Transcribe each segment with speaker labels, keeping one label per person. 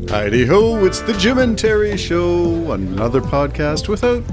Speaker 1: Heidi-ho, it's the Jim and Terry Show, another podcast without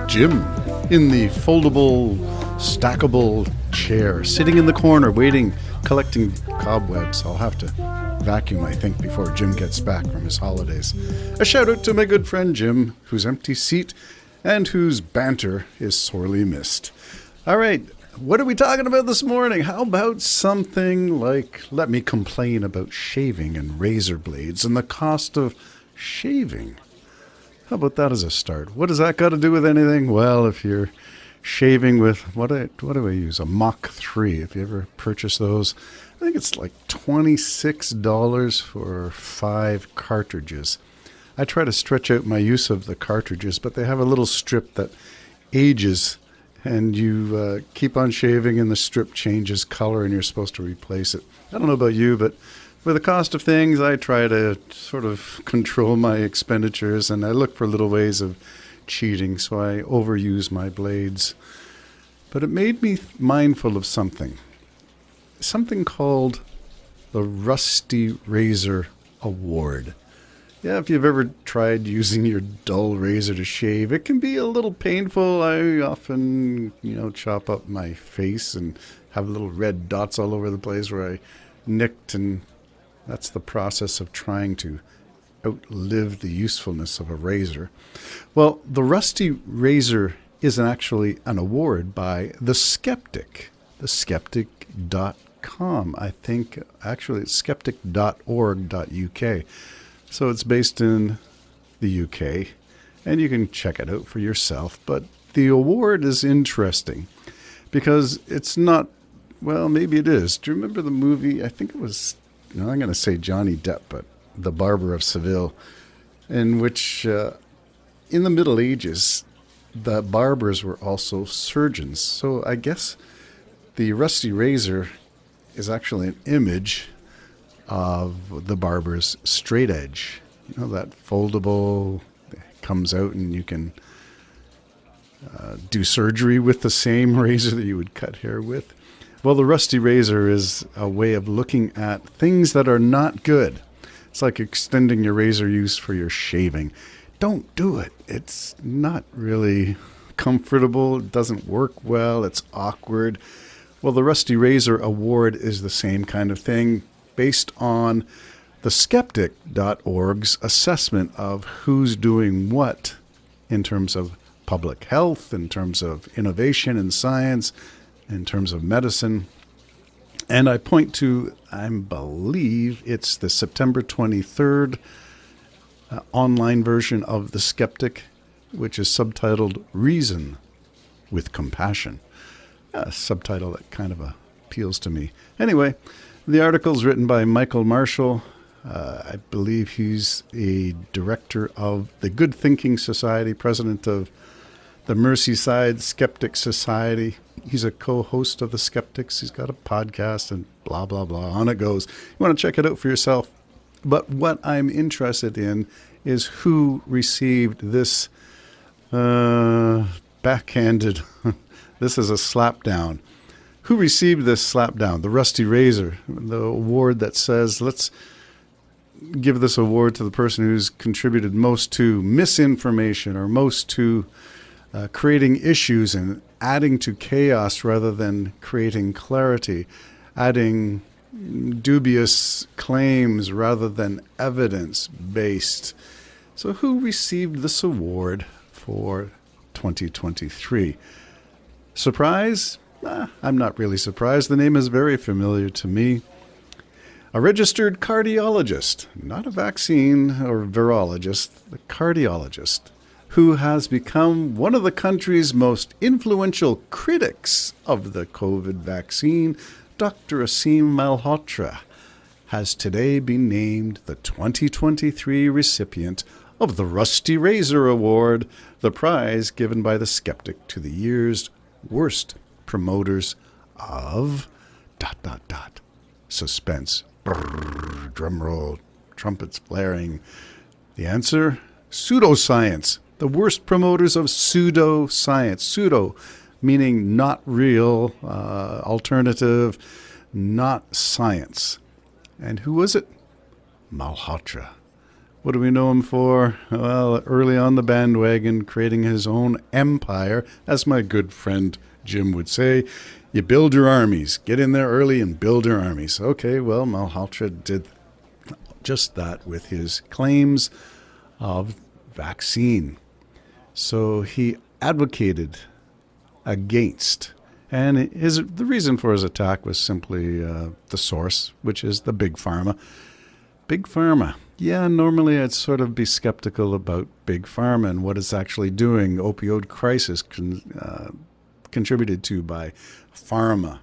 Speaker 1: Jim in the foldable, stackable chair, sitting in the corner, waiting, collecting cobwebs. I'll have to vacuum, I think, before Jim gets back from his holidays. A shout out to my good friend Jim, whose empty seat and whose banter is sorely missed. All right, what are we talking about this morning? How about something like, let me complain about shaving and razor blades and the cost of shaving. How about that as a start? What does that got to do with anything? Well, if you're shaving with, what do I use? A Mach 3. If you ever purchase those, I think it's like $26 for 5 cartridges. I try to stretch out my use of the cartridges, but they have a little strip that ages, and you keep on shaving and the strip changes color and you're supposed to replace it. I don't know about you, but with the cost of things, I try to sort of control my expenditures, and I look for little ways of cheating, so I overuse my blades. But it made me mindful of something called the Rusty Razor Award. Yeah, if you've ever tried using your dull razor to shave, it can be a little painful. I often, chop up my face and have little red dots all over the place where I nicked, and that's the process of trying to outlive the usefulness of a razor. Well, the Rusty Razor is actually an award by The Skeptic, theskeptic.com. I think, actually, it's skeptic.org.uk. So it's based in the UK, and you can check it out for yourself. But the award is interesting because it's not, well, maybe it is. Do you remember the movie? I think it was, I'm going to say Johnny Depp, but The Barber of Seville, in which in the Middle Ages, the barbers were also surgeons. So I guess the Rusty Razor is actually an image of the barber's straight edge. That foldable comes out and you can do surgery with the same razor that you would cut hair with. Well, the Rusty Razor is a way of looking at things that are not good. It's like extending your razor use for your shaving. Don't do it. It's not really comfortable. It doesn't work well. It's awkward. Well, the Rusty Razor Award is the same kind of thing, based on the skeptic.org's assessment of who's doing what in terms of public health, in terms of innovation in science, in terms of medicine. And I point to, I believe it's the September 23rd online version of The Skeptic, which is subtitled Reason with Compassion. A subtitle that kind of appeals to me. Anyway, the article is written by Michael Marshall. I believe he's a director of the Good Thinking Society, president of the Merseyside Skeptic Society. He's a co-host of The Skeptics. He's got a podcast and blah, blah, blah. On it goes. You want to check it out for yourself. But what I'm interested in is who received this backhanded, this is a slapdown. Who received this slapdown? The Rusty Razor, the award that says, let's give this award to the person who's contributed most to misinformation or most to creating issues and adding to chaos rather than creating clarity, adding dubious claims rather than evidence-based. So who received this award for 2023? Surprise? I'm not really surprised. The name is very familiar to me. A registered cardiologist, not a vaccine or virologist, the cardiologist, who has become one of the country's most influential critics of the COVID vaccine, Dr. Aseem Malhotra, has today been named the 2023 recipient of the Rusty Razor Award, the prize given by The Skeptic to the year's worst promoters of ... Suspense. Brrr, drum roll, trumpets blaring. The answer? Pseudoscience. The worst promoters of pseudoscience. Pseudo meaning not real, alternative, not science. And who was it? Malhotra. What do we know him for? Well, early on the bandwagon, creating his own empire, as my good friend Jim would say. You build your armies. Get in there early and build your armies. Okay, well, Malhotra did just that with his claims of vaccine. So he advocated against, and the reason for his attack was simply the source, which is the Big Pharma. Big Pharma. Yeah, normally I'd sort of be skeptical about Big Pharma and what it's actually doing. Opioid crisis contributed to by pharma.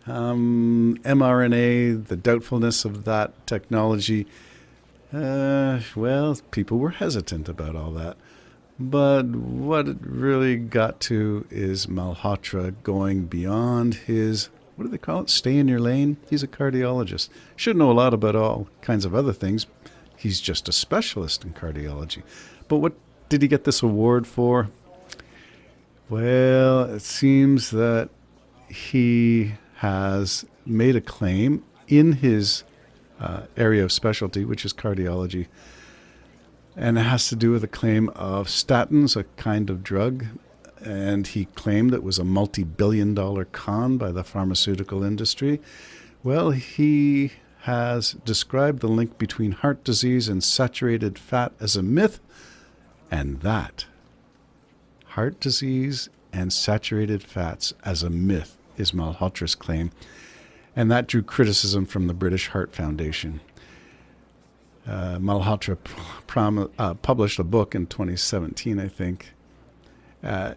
Speaker 1: mRNA, the doubtfulness of that technology. Well, people were hesitant about all that. But what it really got to is Malhotra going beyond his, what do they call it? Stay in your lane? He's a cardiologist. Should know a lot about all kinds of other things. He's just a specialist in cardiology. But what did he get this award for? Well, it seems that he has made a claim in his area of specialty, which is cardiology, and it has to do with a claim of statins, a kind of drug, and he claimed it was a multi-billion-dollar con by the pharmaceutical industry. Well, he has described the link between heart disease and saturated fat as a myth, and that heart disease and saturated fats as a myth is Malhotra's claim, and that drew criticism from the British Heart Foundation. Malhotra published a book in 2017, I think,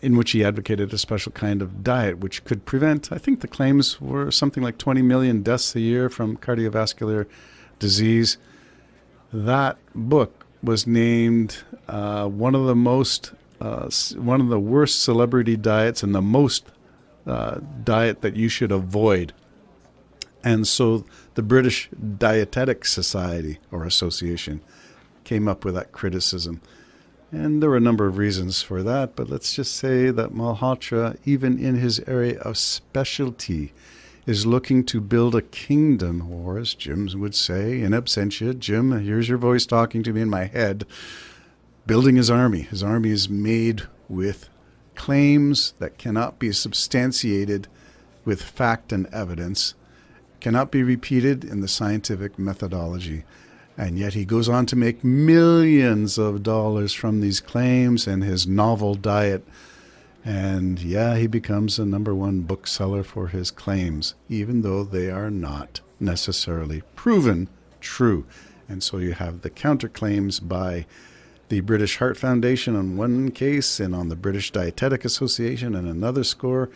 Speaker 1: in which he advocated a special kind of diet which could prevent, I think the claims were something like 20 million deaths a year from cardiovascular disease. That book was named one of the worst celebrity diets and the most diet that you should avoid. And so the British Dietetic Society or Association came up with that criticism. And there were a number of reasons for that, but let's just say that Malhotra, even in his area of specialty, is looking to build a kingdom, or as Jim would say, in absentia, Jim, here's your voice talking to me in my head, building his army. His army is made with claims that cannot be substantiated with fact and evidence, cannot be repeated in the scientific methodology. And yet he goes on to make millions of dollars from these claims and his novel diet. And yeah, he becomes a #1 bookseller for his claims, even though they are not necessarily proven true. And so you have the counterclaims by the British Heart Foundation on one case and on the British Dietetic Association on another score.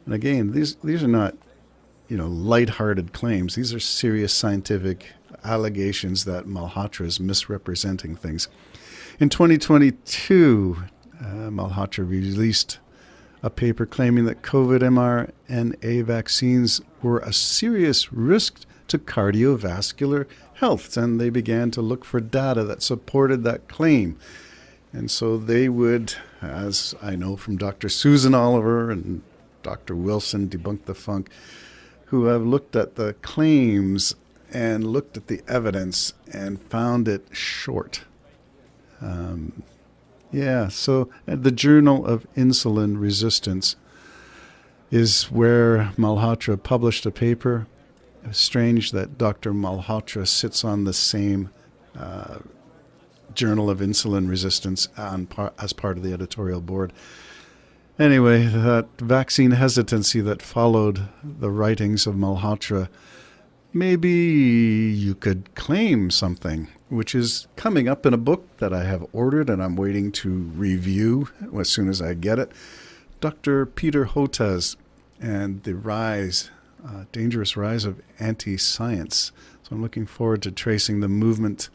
Speaker 1: And again, these are not, lighthearted claims. These are serious scientific allegations that Malhotra is misrepresenting things. In 2022, Malhotra released a paper claiming that COVID mRNA vaccines were a serious risk to cardiovascular health, and they began to look for data that supported that claim. And so they would, as I know from Dr. Susan Oliver and Dr. Wilson, Debunk the Funk, who have looked at the claims and looked at the evidence and found it short. So the Journal of Insulin Resistance is where Malhotra published a paper. It's strange that Dr. Malhotra sits on the same Journal of Insulin Resistance as part of the editorial board. Anyway, that vaccine hesitancy that followed the writings of Malhotra, maybe you could claim something, which is coming up in a book that I have ordered and I'm waiting to review as soon as I get it. Dr. Peter Hotez and the dangerous rise of anti-science. So I'm looking forward to tracing the movement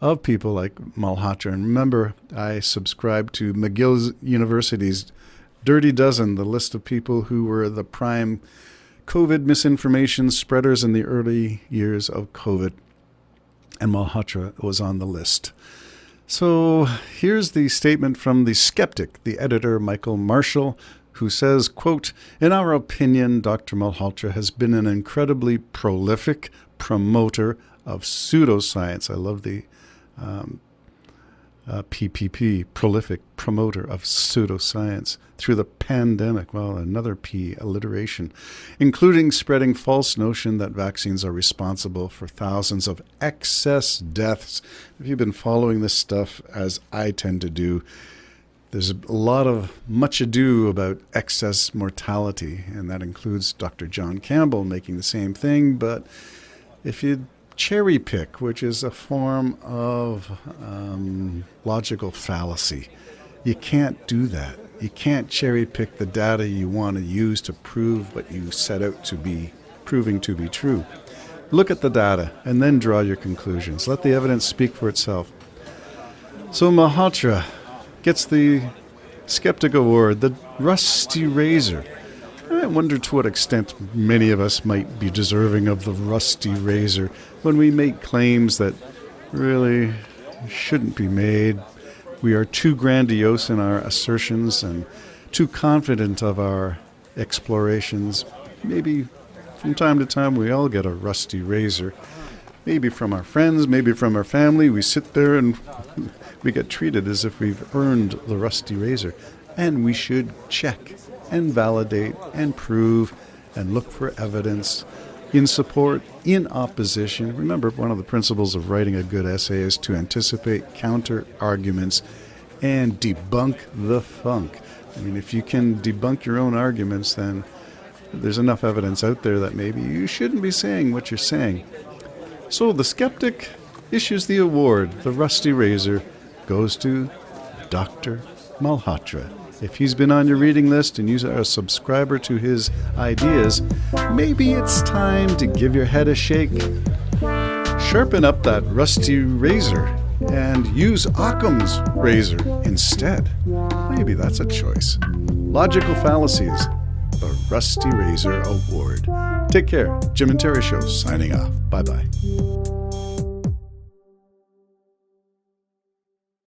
Speaker 1: of people like Malhotra. And remember, I subscribe to McGill University's Dirty Dozen, the list of people who were the prime COVID misinformation spreaders in the early years of COVID. And Malhotra was on the list. So here's the statement from the skeptic, the editor, Michael Marshall, who says, quote, "In our opinion, Dr. Malhotra has been an incredibly prolific promoter of pseudoscience." I love the PPP, prolific promoter of pseudoscience through the pandemic. Well, another P, alliteration, including spreading false notion that vaccines are responsible for thousands of excess deaths. If you've been following this stuff, as I tend to do, there's a lot of much ado about excess mortality, and that includes Dr. John Campbell making the same thing. But if you cherry pick, which is a form of logical fallacy, you can't do that. You can't cherry pick the data you want to use to prove what you set out to be proving to be true. Look at the data and then draw your conclusions. Let the evidence speak for itself. So Malhotra gets the Skeptic Award, the Rusty Razor. I wonder to what extent many of us might be deserving of the Rusty Razor when we make claims that really shouldn't be made. We are too grandiose in our assertions and too confident of our explorations. Maybe from time to time we all get a Rusty Razor. Maybe from our friends, maybe from our family. We sit there and we get treated as if we've earned the Rusty Razor. And we should check and validate and prove and look for evidence in support, in opposition. Remember, one of the principles of writing a good essay is to anticipate counter arguments and debunk the funk. I mean, if you can debunk your own arguments, then there's enough evidence out there that maybe you shouldn't be saying what you're saying. So the skeptic issues the award. The Rusty Razor goes to Dr. Malhotra. If he's been on your reading list and you are a subscriber to his ideas, maybe it's time to give your head a shake. Sharpen up that Rusty Razor and use Occam's razor instead. Maybe that's a choice. Logical fallacies. The Rusty Razor Award. Take care. Jim and Terry Show signing off. Bye-bye.